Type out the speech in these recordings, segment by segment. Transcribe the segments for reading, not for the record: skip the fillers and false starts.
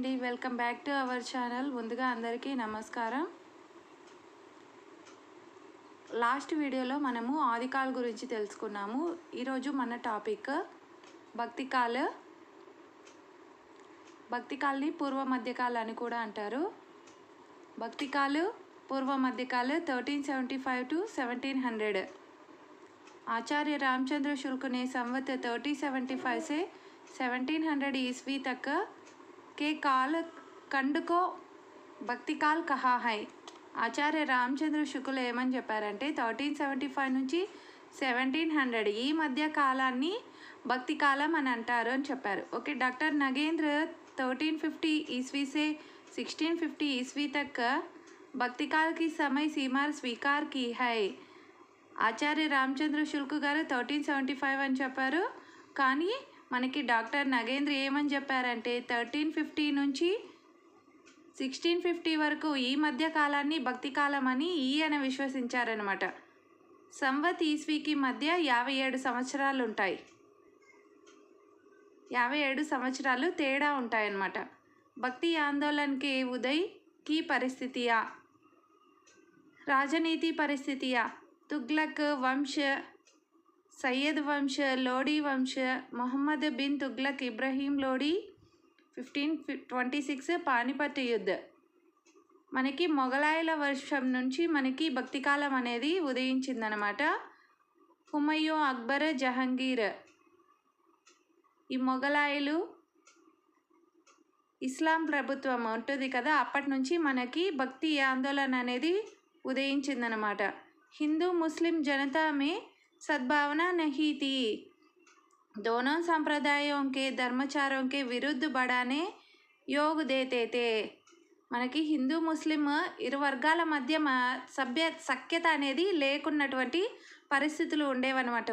అండి, welcome back to our channel. ముందుగా అందరికీ నమస్కారం. లాస్ట్ వీడియోలో మనము ఆదికాల్ గురించి తెలుసుకున్నాము. ఈరోజు మన టాపిక్ భక్తికాల్. భక్తికాల్ని పూర్వ మధ్యకాల్ అని కూడా అంటారు. భక్తికాల్ పూర్వ మధ్యకాల్ 1375 to 1700. आचार्य रामचंद्र शुल्क ने संवत 1375 से 1700 ईस्वी तक के काल खंड को भक्ति काल कहा है. ఆచార్య రామచంద్ర శుకులు ఏమని చెప్పారంటే 1375 నుంచి 1700 ఈ మధ్య కాలాన్ని భక్తి కాలం అని అంటారు అని చెప్పారు. ఓకే. డాక్టర్ నగేంద్ర 1350 ईस्वी से 1650 ईस्वी तक भक्ति काल की समय सीमा स्वीकार की है. ఆచార్య రామచంద్ర శుల్క్ గారు 1375 అని చెప్పారు. కానీ మనకి డాక్టర్ నగేంద్ర ఏమని చెప్పారంటే 1350 నుంచి 1650 వరకు ఈ మధ్య కాలాన్ని భక్తి కాలం అని ఈయన విశ్వసించారనమాట. సంవత్ ఈస్వీకి మధ్య 57 సంవత్సరాలు ఉంటాయి. 57 సంవత్సరాలు తేడా ఉంటాయన్నమాట. భక్తి ఆందోళనకి ఉదయ్ की परिस्थितियाँ, राजनीति परिस्थितियाँ, तुगलक वंश, सैयद वंश, लोडी वंश, मोहम्मद बिन तुगलक इब्राहिम लोडी 1526 పానిపట్ యుద్ధ. మనకి మొఘలాయుల వర్షం నుంచి మనకి భక్తి కాలం అనేది ఉదయించిందనమాట. హుమయూన్, అక్బర్, జహంగీర్, ఈ మొఘలాయులు ఇస్లాం ప్రభుత్వం ఉంటుంది కదా, అప్పటి నుంచి మనకి భక్తి ఆందోళన అనేది ఉదయించిందనమాట. हिंदू मुस्लिम जनता में सद्भावना नहीं थी. दोनों संप्रदायों के धर्माचारों के विरुद्ध बढ़ाने योग देते थे. మనకి హిందూ ముస్లిం ఇరు వర్గాల మధ్య సఖ్యత అనేది లేకున్నటువంటి పరిస్థితులు ఉండేవన్నమాట.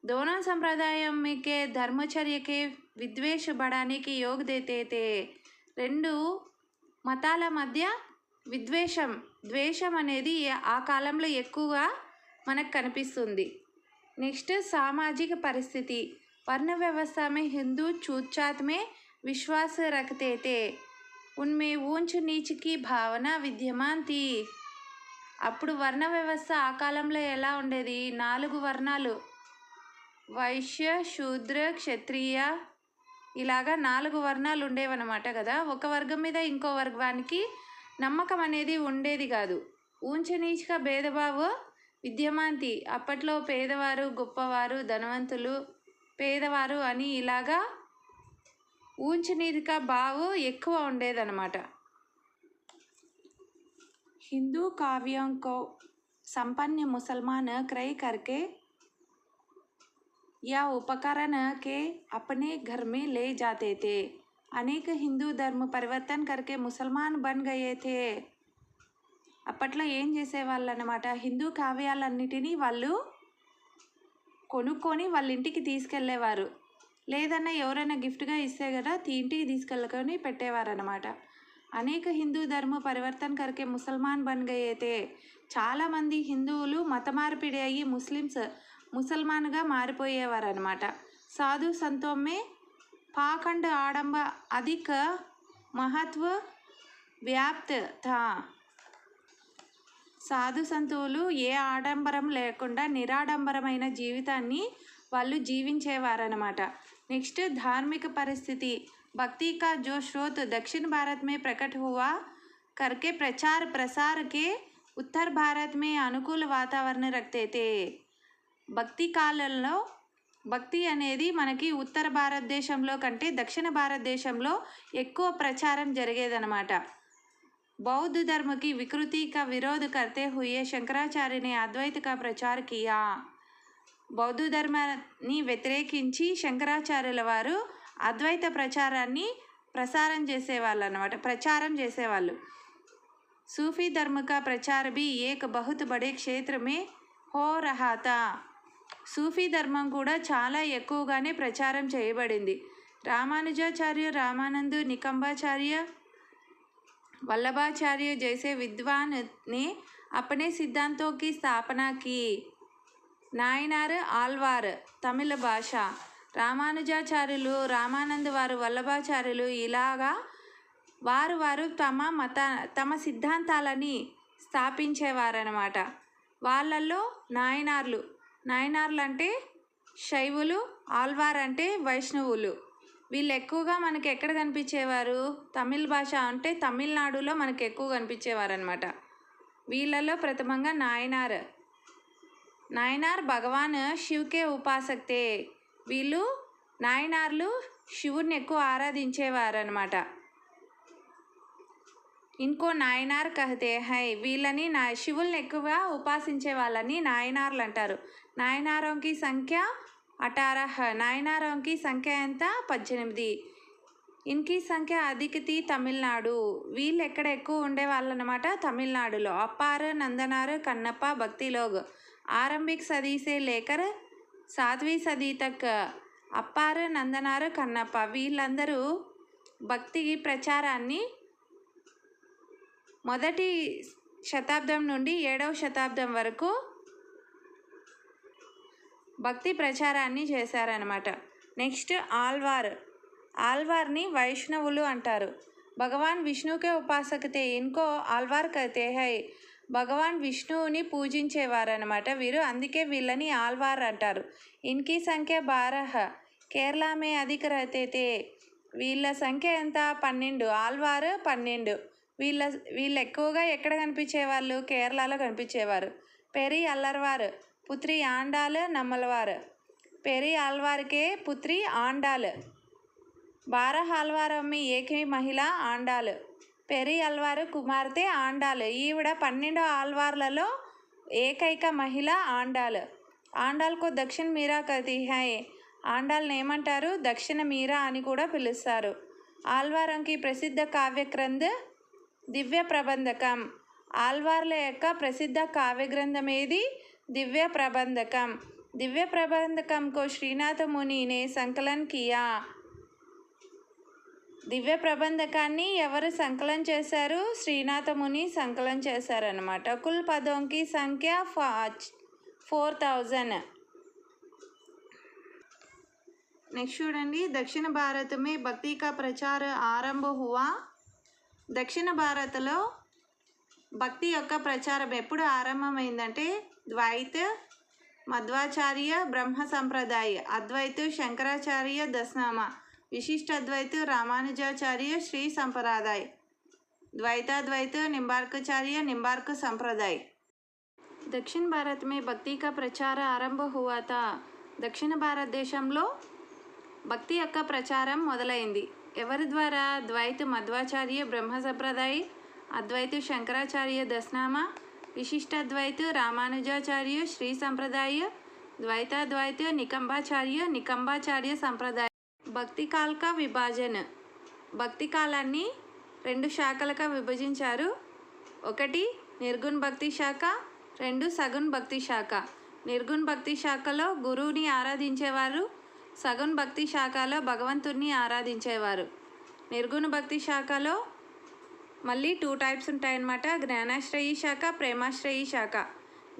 दोनों संप्रदायों के धर्मचर्य के विद्वेष बढ़ाने की योग देते थे. రెండు మతాల మధ్య ద్వేషం అనేది ఆ కాలంలో ఎక్కువగా మనకు కనిపిస్తుంది. నెక్స్ట్ సామాజిక పరిస్థితి. వర్ణ వ్యవస్థ में हिंदू छूतछात में विश्वास रखते थे. उनमें ऊंच नीच की भावना विद्यमान थी. అప్పుడు వర్ణ వ్యవస్థ ఆ కాలంలో ఎలా ఉండేది? 4 వర్ణాలు, వైశ్య, శూద్ర, క్షత్రియ, ఇలాగా 4 వర్ణాలు ఉండేవన్నమాట కదా. ఒక వర్గం మీద ఇంకో వర్గానికి నమ్మకం అనేది ఉండేది కాదు. ఊంచ నీచ్గా భేదభావ విద్యమాంతి. అప్పట్లో పేదవారు గొప్పవారు, ధనవంతులు పేదవారు అని ఇలాగా ఊంచ నీతిక భావం ఎక్కువ ఉండేదన్నమాట. హిందూ काव्यों को संपन्न मुसलमान क्रय करके या उपकरण के अपने घर में ले जाते थे. అనేక హిందూ ధర్మ పరివర్తన కరికే ముసల్మాన్ బన్ గయే థే. అప్పట్లో ఏం చేసేవాళ్ళు అన్నమాట, హిందూ కావ్యాలన్నిటినీ వాళ్ళు కొనుక్కొని వాళ్ళ ఇంటికి తీసుకెళ్ళేవారు. లేదన్నా ఎవరైనా గిఫ్ట్గా ఇస్తే కదా ఇంటికి తీసుకెళ్ళకొని పెట్టేవారు అన్నమాట. అనేక హిందూ ధర్మ పరివర్తన కరికే ముసల్మాన్ బన్ గయే థే. చాలామంది హిందువులు మత మార్పిడి అయ్యి ముసల్మాన్గా మారిపోయేవారు అనమాట. సాధు సంతోమే పాఖండ్ ఆడంబ అధిక మహత్వ వ్యాప్త థా. సాధు సంతువులు ఏ ఆడంబరం లేకుండా నిరాడంబరమైన జీవితాన్ని వాళ్ళు జీవించేవారనమాట. నెక్స్ట్ ధార్మిక పరిస్థితి. భక్తి కా జో స్రోత్ దక్షిణ భారత్ में प्रकट हुआ करके प्रचार प्रसार के उत्तर भारत में अनुकूल वातावरण रखते थे. భక్తి కాలంలో భక్తి అనేది మనకి ఉత్తర భారతదేశంలో కంటే దక్షిణ భారతదేశంలో ఎక్కువ ప్రచారం జరిగేదన్నమాట. बौद्ध धर्म की विकृति का विरोध करते हुए शंकराचार्य ने अद्वैत का प्रचार किया. బౌద్ధ ధర్మాన్ని వ్యతిరేకించి శంకరాచార్యుల వారు అద్వైత ప్రచారం చేసేవాళ్ళు. सूफी धर्म का प्रचार भी एक बहुत बड़े क्षेत्र में हो रहा था. సూఫీ ధర్మం కూడా చాలా ఎక్కువగానే ప్రచారం చేయబడింది. రామానుజాచార్య, రామానంద్, నికంబాచార్య, वल्लभाचार्य जैसे विद्वान ने अपने सिद्धांतों की स्थापना की. नायनार, आल्वार, तमिल भाषा, రామానుజాచార్యులు, రామానంద్ వారు, వల్లభాచార్యులు ఇలాగా వారు తమ సిద్ధాంతాలని స్థాపించేవారనమాట. వాళ్ళల్లో నాయనార్లు అంటే శైవులు, ఆల్వార్ అంటే వైష్ణవులు. వీళ్ళు ఎక్కువగా మనకి ఎక్కడ కనిపించేవారు? తమిళ్ భాష అంటే తమిళనాడులో మనకు ఎక్కువ కనిపించేవారు అనమాట. వీళ్ళలో ప్రథమంగా నాయనార్ భగవాన్ శివ్కే ఉపాసక్తే. వీళ్ళు నాయనార్లు శివుణ్ణి ఎక్కువ ఆరాధించేవారనమాట. ఇంకో నాయనార్ కహతే హై. వీళ్ళని శివుల్ని ఎక్కువగా ఉపాసించే వాళ్ళని నాయనార్లు అంటారు. నాయనారోంకి సంఖ్య 18. నాయనారోంకి సంఖ్య ఎంత? 18. ఇన్కి సంఖ్య అధికతి తమిళనాడు. వీళ్ళు ఎక్కడ ఎక్కువ ఉండేవాళ్ళు అనమాట? తమిళనాడులో. అప్పారు, నందనారు, కన్నప్ప, భక్తి లోగ్ ఆరంభిక్ సదీ సే లేకర్ 7वीं సదీ తక్. అప్పారు, నందనారు, కన్నప్ప వీళ్ళందరూ భక్తి ప్రచారాన్ని మొదటి శతాబ్దం నుండి 7వ శతాబ్దం వరకు భక్తి ప్రచారాన్ని చేశారనమాట. నెక్స్ట్ ఆల్వార్ని వైష్ణవులు అంటారు. భగవాన్ విష్ణుకే ఉపాసకతే ఇన్కో ఆల్వార్ కహతే హై. భగవాన్ విష్ణువుని పూజించేవారనమాట వీరు, అందుకే వీళ్ళని ఆల్వార్ అంటారు. ఇన్కి సంఖ్య 12. కేరళ మే అధిక రహతే తే. వీళ్ళ సంఖ్య ఎంత? 12. ఆల్వార్ 12. వీళ్ళు ఎక్కువగా ఎక్కడ కనిపించేవాళ్ళు? కేరళలో కనిపించేవారు. పెరి అల్లర్వార్ పుత్రి ఆండాల్ నమ్మల్వార్. పెరి ఆల్వార్కే పుత్రి ఆండాల్. 12 ఆల్వారం మీ ఏకీ మహిళ ఆండాల్. పెరి అల్వారు కుమార్తె ఆండాల్. ఈవిడ 12 ఆల్వార్లలో ఏకైక మహిళ ఆండాల్. ఆండాల్కు దక్షిణ మీరా కహతీ హై. ఆండాల్ని ఏమంటారు? దక్షిణ మీరా అని కూడా పిలుస్తారు. ఆల్వారంకి ప్రసిద్ధ కావ్యగ్రంథ దివ్య ప్రబంధకం. ఆల్వార్ల యొక్క ప్రసిద్ధ కావ్యగ్రంథం ఏది? దివ్య ప్రబంధకం. దివ్య ప్రబంధకం కో శ్రీనాథ మునినే సంకలన్ కియా. దివ్య ప్రబంధకాన్ని ఎవరు సంకలనం చేశారు? శ్రీనాథ ముని సంకలనం చేశారనమాట. కుల్ పదోంకి సంఖ్య 4000. నెక్స్ట్ చూడండి, దక్షిణ భారత్ మే భక్తి కా ప్రచార ఆరంభ హువా. దక్షిణ భారత్లో భక్తి యొక్క ప్రచారం ఎప్పుడు ఆరంభమైందంటే ద్వైత, మధ్వాచార్య, బ్రహ్మ సంప్రదాయ, అద్వైత, శంకరాచార్య, దశనామ, विशिष्ट अद्वैत, रामानुजाचार्य, श्री संप्रदाय, द्वैताद्वैत, निम्बार्काचार्य, निम्बार्क संप्रदाय. दक्षिण भारत में भक्ति का प्रचार आरंभ हुआ था. దక్షిణ భారతదేశంలో భక్తి యొక్క ప్రచారం మొదలైంది. ఎవరి ద్వారా? ద్వైత, మధ్వాచార్య, బ్రహ్మ సంప్రదాయ, అద్వైత, శంకరాచార్య, దశనామ, విశిష్టాద్వైత, రామానుజాచార్య, శ్రీ సంప్రదాయ, ద్వైతాద్వైత, నికంబాచార్య సంప్రదాయ. భక్తి కాల్ కా విభాజన. భక్తి కాలాన్ని 2 శాఖలుగా విభజించారు. 1 నిర్గుణ భక్తి శాఖ, 2 సగుణ భక్తి శాఖ. నిర్గుణ భక్తి శాఖలో గురువుని ఆరాధించేవారు, సగుణ భక్తి శాఖలో భగవంతుడిని ఆరాధించేవారు. నిర్గుణ భక్తి శాఖలో మళ్ళీ 2 టైప్స్ ఉంటాయన్నమాట. జ్ఞానాశ్రయీ శాఖ, ప్రేమాశ్రయీ శాఖ.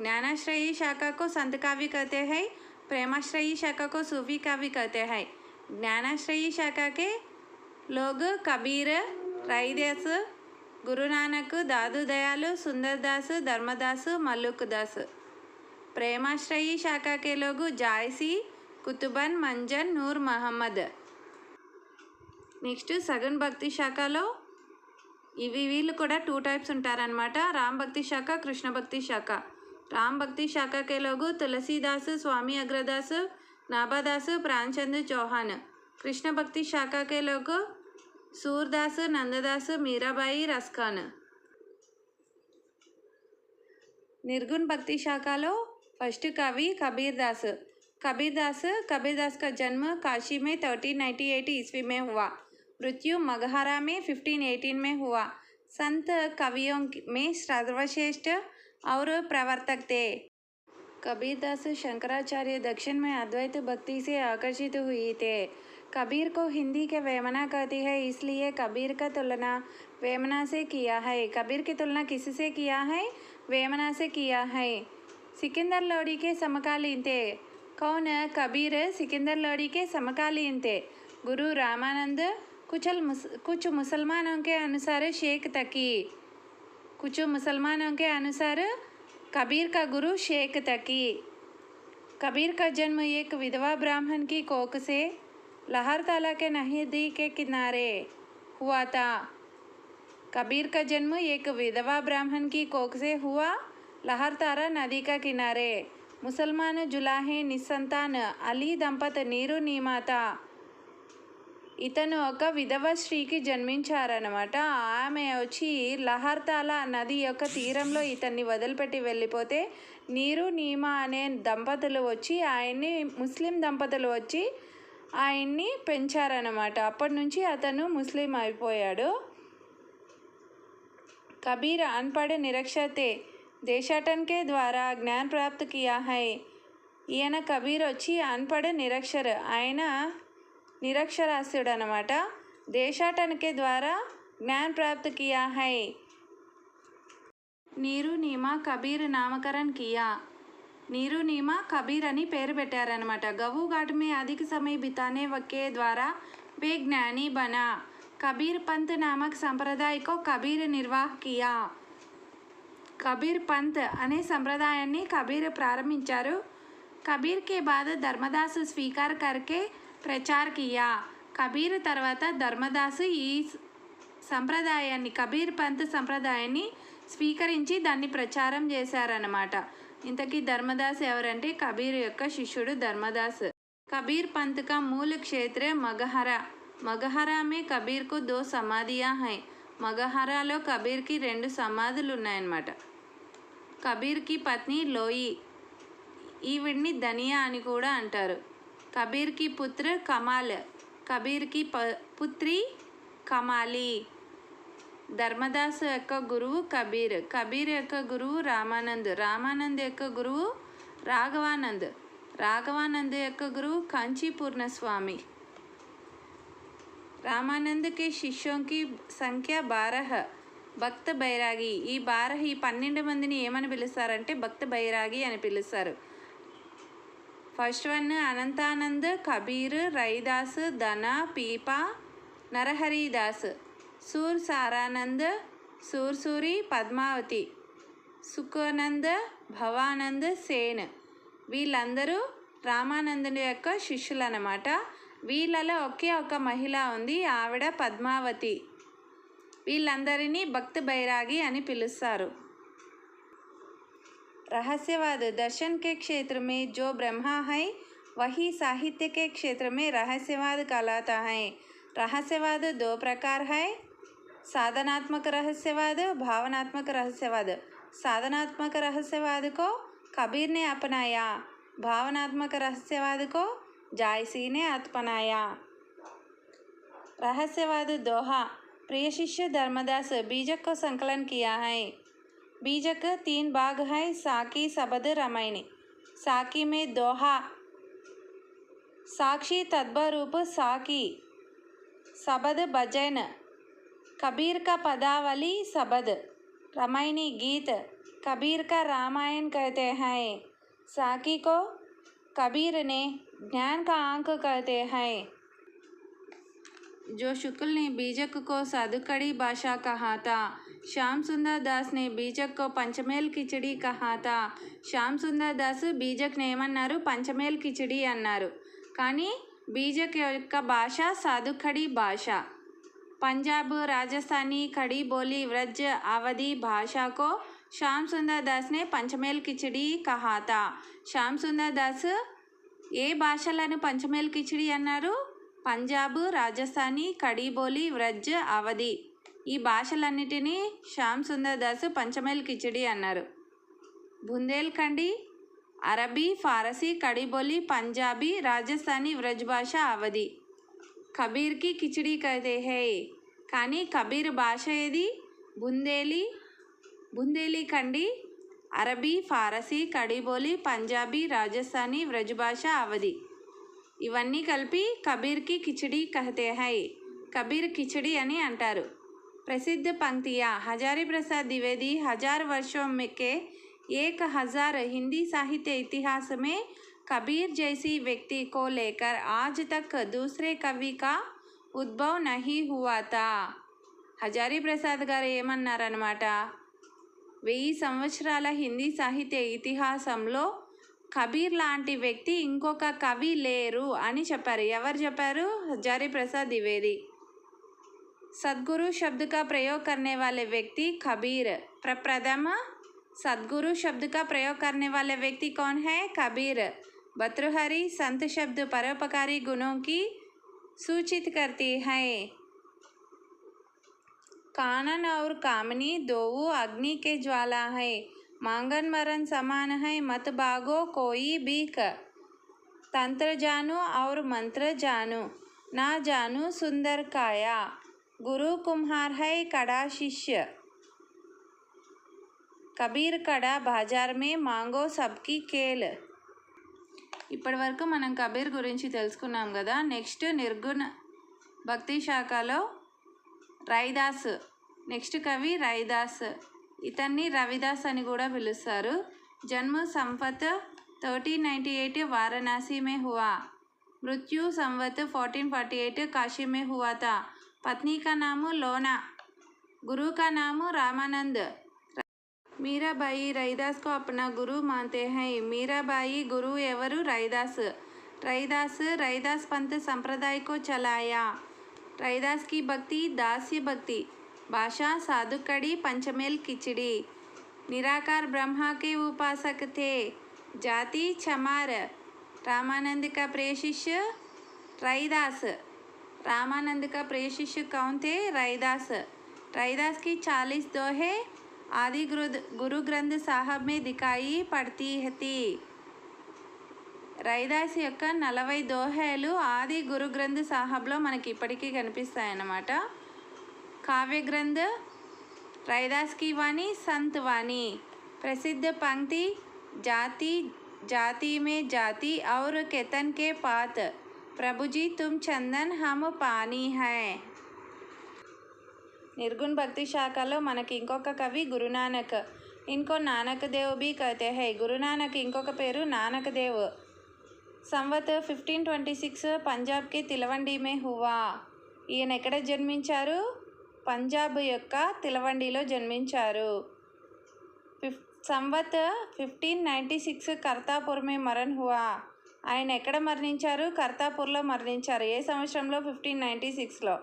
జ్ఞానాశ్రయీ శాఖ को संत काव्य कहते हैं, प्रेमाश्रयी शाखा को सूफी काव्य कहते हैं. ज्ञानाश्रयी शाखा के लोग कबीर, रैदास, गुरु नानक, दादू दयाल, सुंदरदास, धर्मदास, मल्लुकदास. प्रेमाश्रयी शाखा के लोग जायसी, कुतुबन, मंजन, नूर मोहम्मद. నెక్స్ట్ సగన్ భక్తి శాఖలో వీళ్ళు కూడా 2 టైప్స్ ఉంటారనమాట. రామ్ భక్తి శాఖ, కృష్ణ భక్తి శాఖ. రామ్ భక్తి శాఖ के लोग तुलसीदास, स्वामी अग्रदास, नाभादास, प्राणचंद चौहान. कृष्ण भक्ति शाखा के लोग सूरदास, नंददास, मीराबाई, रसखान. निर्गुण भक्ति शाखा लो फर्स्ट कवि कबीरदास. कबीरदास का जन्म काशी में 1398 ईस्वी में हुआ. मृत्यु मगहरा में 1518 में हुआ. संत कवियों में सर्वश्रेष्ठ और प्रवर्तक थे. कबीरदास शंकराचार्य दक्षिण में अद्वैत भक्ति से आकर्षित हुए थे. कबीर को हिंदी के वेमना कहती है, इसलिए कबीर का तुलना वेमना से किया है. कबीर की तुलना किससे किया है? वेमना से किया है. सिकंदर लोडी के समकालीन थे. कौन कबीर सिकंदर लोडी के समकालीन थे। गुरु रामानंद कुछ मुसलमानों के अनुसार शेख तकी। कुछ मुसलमानों के अनुसार कबीर का गुरु शेख तकी। कबीर का जन्म एक विधवा ब्राह्मण की कोख से लहरताला के नदी के किनारे हुआ था। कबीर का जन्म एक विधवा ब्राह्मण की कोख से हुआ, लहरतारा नदी का किनारे। मुसलमान जुलाहे निस्संतान అలీ దంపతి నీరు నీమాత. ఇతను ఒక విధవ స్త్రీకి జన్మించారనమాట. ఆమె వచ్చి లహర్తాలా నది యొక్క తీరంలో ఇతన్ని వదిలిపెట్టి వెళ్ళిపోతే నీరు నీమా అనే దంపతులు వచ్చి ఆయన్ని, ముస్లిం దంపతులు వచ్చి ఆయన్ని పెంచారనమాట. అప్పటి నుంచి అతను ముస్లిం అయిపోయాడు. कबीर अनपढ़ निरक्षर थे। देशाटन के द्वारा ज्ञान प्राप्त किया है। ఈయన కబీర్ వచ్చి అన్పఢ్ నిరక్షర్, ఆయన నిరక్షరాస్యుడు అనమాట. దేశాటన్కే ద్వారా జ్ఞాన్ ప్రాప్త్ కియా హై. నీరు నీమా కబీర్ నామకరణ్ కియా. నీరు నీమా కబీర్ అని పేరు పెట్టారనమాట. గవు घाट में अधिक समय बिताने के द्वारा वे ज्ञानी बना. कबीर पंथ नामक संप्रदाय को कबीर निर्वाह किया. कबीर पंथ अने संप्रदायाన్ని कबीर प्रारंभिंचाరు. कबीर के बाद धर्मदास स्वीकार करके प्रचार किया. कबीर తర్వాత ధర్మదాస్ ఈ సంప్రదాయాన్ని, కబీర్ పంత్ సంప్రదాయాన్ని స్వీకరించి దాన్ని ప్రచారం చేశారన్నమాట. ఇంతకీ ధర్మదాస్ ఎవరంటే కబీర్ యొక్క శిష్యుడు ధర్మదాస్. कबीर पंथ का मूल क्षेत्र मगहरा. मगहरा में कबीर को 2 समाधियाँ हैं. మగహరాలో కబీర్కి 2 సమాధులు ఉన్నాయన్నమాట. కబీర్కి పత్ని లోయి, ఈవిడ్ని ధనియా అని కూడా అంటారు. కబీర్కి పుత్ర కమాల్, కబీర్కి పుత్రి కమాలి. ధర్మదాస్ యొక్క గురువు కబీర్, కబీర్ యొక్క గురువు రామానంద్, రామానంద్ యొక్క గురువు రాఘవానంద్, రాఘవానంద్ యొక్క గురువు కంచి పూర్ణస్వామి. రామానంద్ के शिष्यों की సంఖ్య 12. భక్త బైరాగి. ఈ 12 మందిని ఏమని పిలుస్తారంటే భక్త బైరాగి అని పిలుస్తారు. ఫస్ట్ వన్ అనంతానంద్, కబీర్, రైదాస్, ధన, పీపా, నరహరిదాస్, సూర్ సారానంద్, సూర్సూరి, పద్మావతి, సుఖానంద్, భవానంద్, సేన్. వీళ్ళందరూ రామానందుని యొక్క శిష్యులు అన్నమాట. వీళ్ళలో ఒకే ఒక మహిళ ఉంది, ఆవిడ పద్మావతి. వీళ్ళందరినీ భక్త బైరాగి అని పిలుస్తారు. रहस्यवाद. दर्शन के क्षेत्र में जो ब्रह्मा है वही साहित्य के क्षेत्र में रहस्यवाद कहलाता है. रहस्यवाद 2 प्रकार है, साधनात्मक रहस्यवाद, भावनात्मक रहस्यवाद. साधनात्मक रहस्यवाद को कबीर ने अपनाया, भावनात्मक रहस्यवाद को जायसी ने अपनाया. रहस्यवाद दोहा. प्रिय शिष्य धर्मदास बीजक को संकलन किया है. बीजक 3 भाग है, साकी, सबद, रामायणी. साकी में दोहा, साक्षी तद्भरूप साकी, सबद भजन, कबीर का पदावली सबद, रामायणी गीत. कबीर का रामायण कहते हैं. साकी को कबीर ने ज्ञान का अंक कहते हैं. जो शुक्ल ने बीजक को साधुकड़ी भाषा कहा था. श्याम सुंदर दास ने बीजक को पंचमेल खिचड़ी कहा था. శ్యామ్ సుందర్ దాస్ బీజక్ని ఏమన్నారు? పంచమేల్ కిచడి అన్నారు. కానీ బీజక్ యొక్క భాష సాధుఖడి భాష. పంజాబ్, రాజస్థానీ, ఖड़ी बोली, व्रज, अवधी भाषा को श्याम सुंदर दास ने पंचमेल खिचड़ी कहा था. శ్యామ్ సుందర్ దాస్ ఏ భాషలను పంచమేల్ కిచడి అన్నారు? పంజాబ్, రాజస్థానీ, ఖड़ी बोली, व्रज, అవధి. ఈ భాషలన్నిటినీ శ్యామ్ సుందర్ దాస్ పంచమేల్ కిచడి అన్నారు. బుందేల్ఖండి, అరబీ, ఫారసీ, ఖड़ी बोली, పంజాబీ, రాజస్థానీ, వ్రజ్ భాష, అవధి. కబీర్కి కిచడి కహతే హై. కానీ కబీర్ భాష ఏది? బుందేలీఖండి, అరబీ, ఫారసీ, ఖड़ी बोली, పంజాబీ, రాజస్థానీ, వ్రజ్ భాష, అవధి. ఇవన్నీ కలిపి కబీర్కి కిచడి కహతే హై. కబీర్ కిచడి అని అంటారు. प्रसिद्ध पंक्तियाँ. हजारी प्रसाद द्विवेदी 1000 वर्षों में के 1000 हिंदी साहित्य इतिहास में कबीर जैसी व्यक्ति को लेकर आज तक दूसरे कवि का उद्भव नहीं हुआ था. హజారీ ప్రసాద్ గారు ఏమన్నారనమాట, 1000 సంవత్సరాల హిందీ సాహిత్య ఇతిహాసంలో కబీర్ లాంటి వ్యక్తి ఇంకొక కవి లేరు అని చెప్పారు. ఎవరు చెప్పారు? హజారీ ప్రసాద్ ద్వివేदी. सदगुरु शब्द का प्रयोग करने वाले व्यक्ति कबीर. प्रप्रथम सदगुरु शब्द का प्रयोग करने वाले व्यक्ति कौन है? कबीर. भर्तृहरि संत शब्द परोपकारी गुणों की सूचित करती है. कानन और कामनी दो अग्नि के ज्वाला है, मांगन मरण समान है, मत भागो कोई भीख. तंत्र जानू और मंत्र जानू, ना जानू सुंदर काया, गुरु कुम्हार है कड़ा शिष्य. కబీర్ కడా బాజార్ మే మాంగో సబ్కి కేల్. ఇప్పటి వరకు మనం కబీర్ గురించి తెలుసుకున్నాం కదా. నెక్స్ట్ నిర్గుణ భక్తి శాఖలో రైదాస్. నెక్స్ట్ కవి రైదాస్. ఇతన్ని రవిదాస్ అని కూడా పిలుస్తారు. జన్మ సంవత్ 1398 वाराणसी में हुआ. मृत्यु संवत 1448 काशी में हुआ था. पत्नी का नाम लोना, गुरु का नाम रामानंद. मीराबाई रैदास को अपना गुरु मानते हैं. मीराबाई गुरु एवरू रैदास. रैदास पंथ संप्रदाय को चलाया. रैदास की भक्ति दास्य भक्ति, भाषा साधुकड़ी पंचमेल खिचड़ी. निराकार ब्रह्मा के उपासक थे. जाति चमार. रामानंद का प्रिय शिष्य रैदास. रामानंद का प्रिय शिष्य कौन थे? रैदास. रैदास की 40 दोहे आदि गुरु ग्रंथ साहब में दिखाई पड़ती थी. రైదాస్ యొక్క 40 దోహేలు ఆది గురు గ్రంథ్ సాహబ్లో మనకి ఇప్పటికీ కనిపిస్తాయన్నమాట. కావ్య గ్రంథ్ రైదాస్ की वाणी संत वाणी. प्रसिद्ध पंक्ति जाति जाति में जाति और केतन के पात, प्रभु जी तुम चंदन हम पानी है. निर्गुण भक्ति शाखలో మనకి ఇంకొక కవి గురునానక్. इनको नानक देव भी कहते हैं. गुरुनानक ఇంకొక పేరు నానక్ దేవ్. సంవత్ 1526 పంజాబ్ కే తిలవండి మే హువా. ఈయన ఎక్కడ జన్మించారు? పంజాబ్ యొక్క తిలవండిలో జన్మించారు. సంవత్ 1596 కర్తాపూర్ మే మరణ్ హువా. ఆయన ఎక్కడ మరణించారు? కర్తాపూర్లో మరణించారు. ఏ సంవత్సరంలో? 1596లో.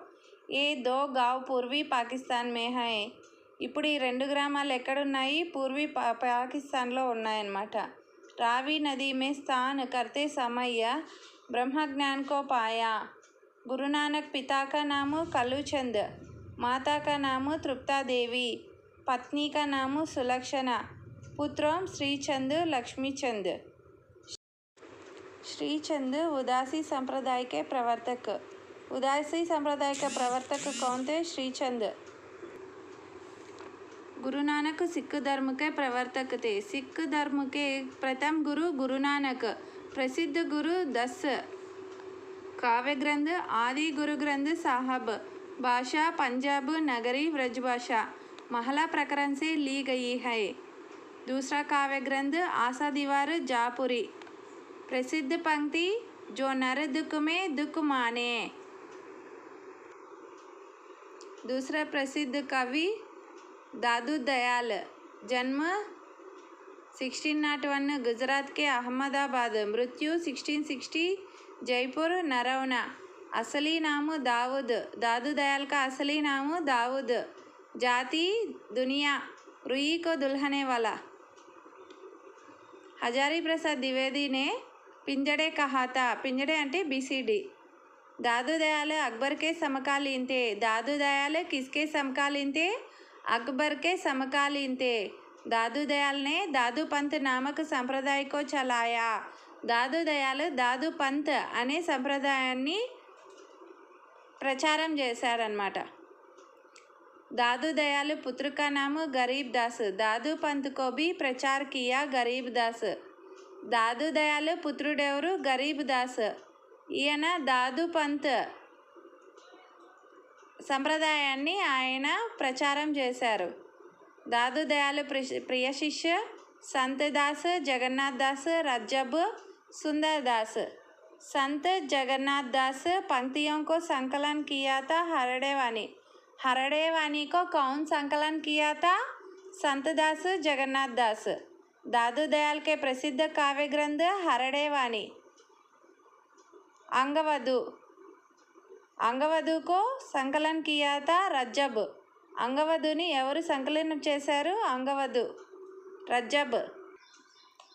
ఏ దో గావ్ పూర్వీ పాకిస్తాన్ మే హై. ఇప్పుడు ఈ 2 గ్రామాలు ఎక్కడున్నాయి? పూర్వీ పాకిస్తాన్లో ఉన్నాయన్నమాట. రావి నది మే స్నాన్ కర్తే సమయ బ్రహ్మజ్ఞాన్ కో పాయా. గురునానక్ పితా కా నామ కలుచంద్, మాతా కా నామ తృప్తాదేవి, పత్ని కా నామ సులక్షణ, పుత్రం శ్రీచంద్ లక్ష్మీచంద్. श्रीचंद उदासी संप्रदाय के प्रवर्तक. उदासी संप्रदाय का प्रवर्तक कौन थे? श्रीचंद. गुरु नानक सिख धर्म के प्रवर्तक थे. सिख धर्म के प्रथम गुरु गुरु नानक. प्रसिद्ध गुरु 10. काव्य ग्रंथ आदि गुरु ग्रंथ साहब. भाषा पंजाब नगरी व्रजभाषा, महला प्रकरण से ली गई है. दूसरा काव्य ग्रंथ आशा दीवार जापुरी. प्रसिद्ध पंक्ति जो नर दुख में दुख माने. दूसरा प्रसिद्ध कवि दादू दयाल. जन्म 1601 गुजरात के अहमदाबाद. मृत्यु 1660 जयपुर नरौना. असली नाम दाऊद. दादू दयाल का असली नाम दाऊद. जाति दुनिया, रुई को दुल्हने वाला. हजारी प्रसाद द्विवेदी ने पिंजड़े कहा था. पिंजड़े అంటే BCD. दादू दयाल अकबर के समकालीन थे. दादू दयाल किसके समकालीन थे? अकबर के समकालीन थे. दादू दयाल ने दादू पंथ नामक संप्रदाय को चलाया. दादू दयाल दादू पंथ అనే సంప్రదాయాన్ని ప్రచారం చేశారన్నమాట. दादू दयाल पुत्र का नाम गरीब दास. दादू पंथ को भी प्रचार किया गरीब दास. दादू दयाल పుత్రుడెవరు? గరీబ్ దాస్. ఈయన దాదు పంత్ సంప్రదాయాన్ని ఆయన ప్రచారం చేశారు. దాదు దయాలు ప్రియ శిష్య సంత్ దాస్, జగన్నాథ్ దాస్, రజ్జబ్, सुंदरदास। संत जगन्नाथ दास पंक्तियों को संकलन किया था हरड़े वाणी। हरड़े वाणी को कौन संकलन किया था? संत दास जगन्नाथ दास। दादू दयाल के प्रसिद्ध काव्य ग्रंथ हरड़े वाणी। अंगवधु। अंगवधु को संकलन किया था रज्जब। అంగవధుని ఎవరు సంకలనం చేశారు? అంగవధు, రజ్జబ్.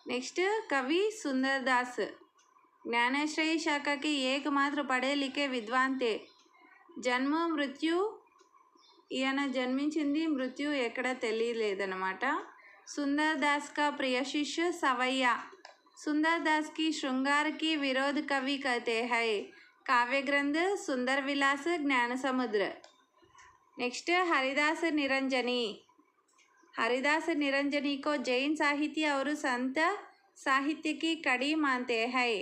నెక్స్ట్ కవి సుందర్దాస్. జ్ఞానేశ్వరి శాఖకి ఏకమాత్ర పడే లిఖే విద్వాన్ తే. జన్మ మృత్యు, ఈయన జన్మించింది మృత్యు ఎక్కడ తెలియలేదన్నమాట. సుందర్దాస్ కా ప్రియ శిష్య సవయ్య. సుందర్దాస్ की श्रृंगार की विरोध कवि कहते हैं. काव्य ग्रंथ सुंदर विलास ज्ञान समुद्र. नेक्स्ट हरिदास निरंजनी. हरिदास निरंजनी को जैन साहित्य और संत साहित्य की कड़ी मानते हैं.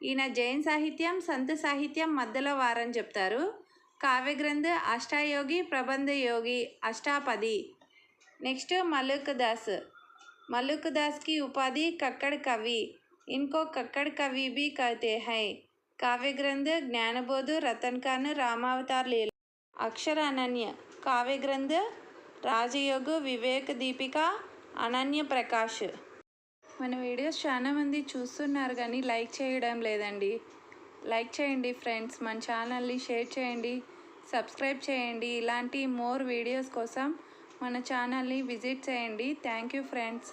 ఈయన జైన్ సాహిత్యం సంత సాహిత్యం మధ్యలో వారని చెప్తారు. కావ్య గ్రంథ అష్టాయోగి ప్రబంధ యోగి అష్టాపది. నెక్స్ట్ మలుక్ దాస్. मलुक दास की उपाधि कक्कड़ कवि. इनको कक्कड़ कवि भी कहते हैं. काव्य ग्रंथ ज्ञानबोध रतन खान रामावतार लीला. अक्षर अनन्य. काव्य ग्रंथ राजयोग विवेक दीपिका అనన్య ప్రకాష్. మన వీడియోస్ చాలా మంది చూస్తున్నారు కానీ లైక్ చేయడం లేదండి. లైక్ చేయండి ఫ్రెండ్స్, మన ఛానల్ని షేర్ చేయండి, సబ్స్క్రైబ్ చేయండి. ఇలాంటి మోర్ వీడియోస్ కోసం మన ఛానల్ని విజిట్ చేయండి. Thank you friends.